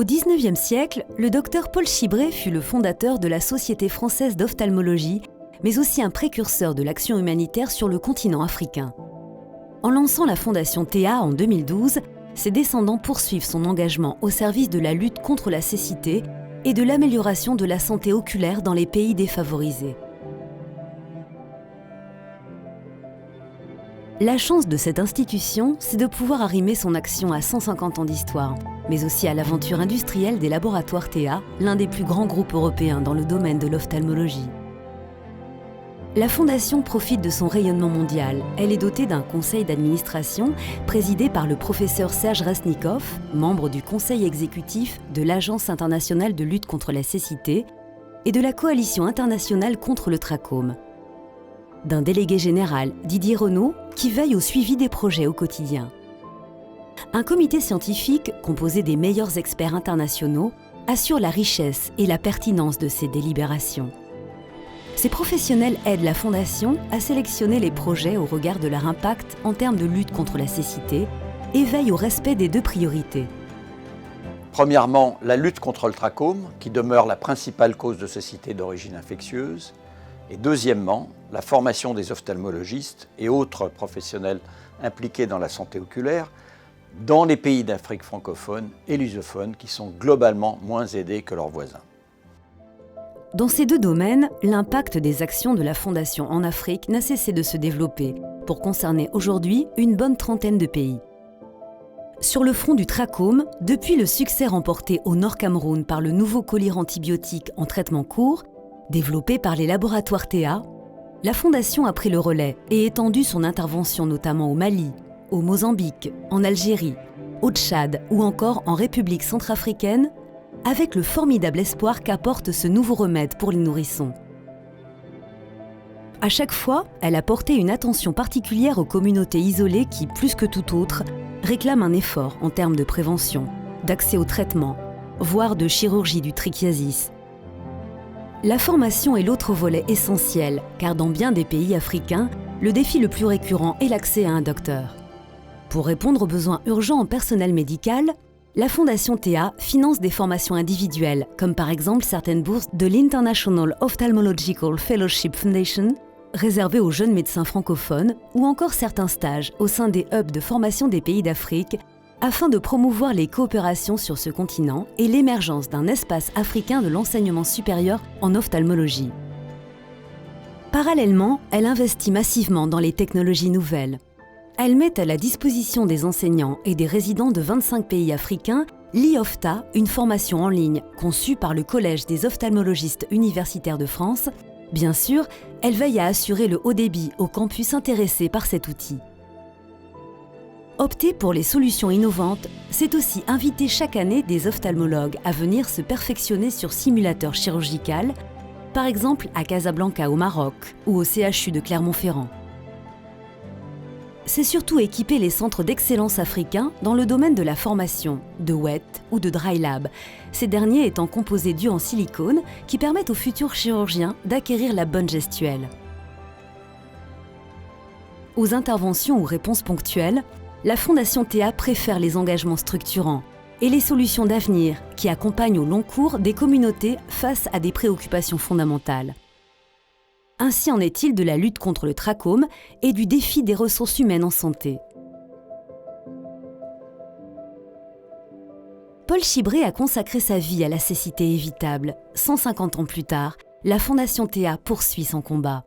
XIXe siècle, le docteur Paul Chibré fut le fondateur de la Société française d'ophtalmologie, mais aussi un précurseur de l'action humanitaire sur le continent africain. En lançant la fondation Théa en 2012, ses descendants poursuivent son engagement au service de la lutte contre la cécité et de l'amélioration de la santé oculaire dans les pays défavorisés. La chance de cette institution, c'est de pouvoir arrimer son action à 150 ans d'histoire, mais aussi à l'aventure industrielle des laboratoires Théa, l'un des plus grands groupes européens dans le domaine de l'ophtalmologie. La Fondation profite de son rayonnement mondial. Elle est dotée d'un conseil d'administration présidé par le professeur Serge Rasnikov, membre du conseil exécutif de l'Agence internationale de lutte contre la cécité et de la Coalition internationale contre le trachome. D'un délégué général, Didier Renaud, qui veille au suivi des projets au quotidien. Un comité scientifique, composé des meilleurs experts internationaux, assure la richesse et la pertinence de ces délibérations. Ces professionnels aident la Fondation à sélectionner les projets au regard de leur impact en termes de lutte contre la cécité et veillent au respect des deux priorités. Premièrement, la lutte contre le trachome, qui demeure la principale cause de cécité d'origine infectieuse. Et deuxièmement, la formation des ophtalmologistes et autres professionnels impliqués dans la santé oculaire dans les pays d'Afrique francophone et lusophone qui sont globalement moins aidés que leurs voisins. Dans ces deux domaines, l'impact des actions de la Fondation en Afrique n'a cessé de se développer pour concerner aujourd'hui une bonne trentaine de pays. Sur le front du trachome, depuis le succès remporté au Nord Cameroun par le nouveau collyre antibiotique en traitement court, développé par les laboratoires Théa, la Fondation a pris le relais et étendu son intervention notamment au Mali, au Mozambique, en Algérie, au Tchad ou encore en République centrafricaine, avec le formidable espoir qu'apporte ce nouveau remède pour les nourrissons. À chaque fois, elle a porté une attention particulière aux communautés isolées qui, plus que tout autre, réclament un effort en termes de prévention, d'accès au traitement, voire de chirurgie du trichiasis. La formation est l'autre volet essentiel, car dans bien des pays africains, le défi le plus récurrent est l'accès à un docteur. Pour répondre aux besoins urgents en personnel médical, la Fondation Théa finance des formations individuelles, comme par exemple certaines bourses de l'International Ophthalmological Fellowship Foundation, réservées aux jeunes médecins francophones, ou encore certains stages au sein des hubs de formation des pays d'Afrique, afin de promouvoir les coopérations sur ce continent et l'émergence d'un espace africain de l'enseignement supérieur en ophtalmologie. Parallèlement, elle investit massivement dans les technologies nouvelles. Elle met à la disposition des enseignants et des résidents de 25 pays africains l'IOFTA, une formation en ligne conçue par le Collège des ophtalmologistes universitaires de France. Bien sûr, elle veille à assurer le haut débit aux campus intéressés par cet outil. Opter pour les solutions innovantes, c'est aussi inviter chaque année des ophtalmologues à venir se perfectionner sur simulateur chirurgical, par exemple à Casablanca au Maroc ou au CHU de Clermont-Ferrand. C'est surtout équiper les centres d'excellence africains dans le domaine de la formation, de wet ou de dry lab, ces derniers étant composés d'yeux en silicone qui permettent aux futurs chirurgiens d'acquérir la bonne gestuelle. Aux interventions ou réponses ponctuelles, la Fondation Théa préfère les engagements structurants et les solutions d'avenir qui accompagnent au long cours des communautés face à des préoccupations fondamentales. Ainsi en est-il de la lutte contre le trachome et du défi des ressources humaines en santé. Paul Chibré a consacré sa vie à la cécité évitable. 150 ans plus tard, la Fondation Théa poursuit son combat.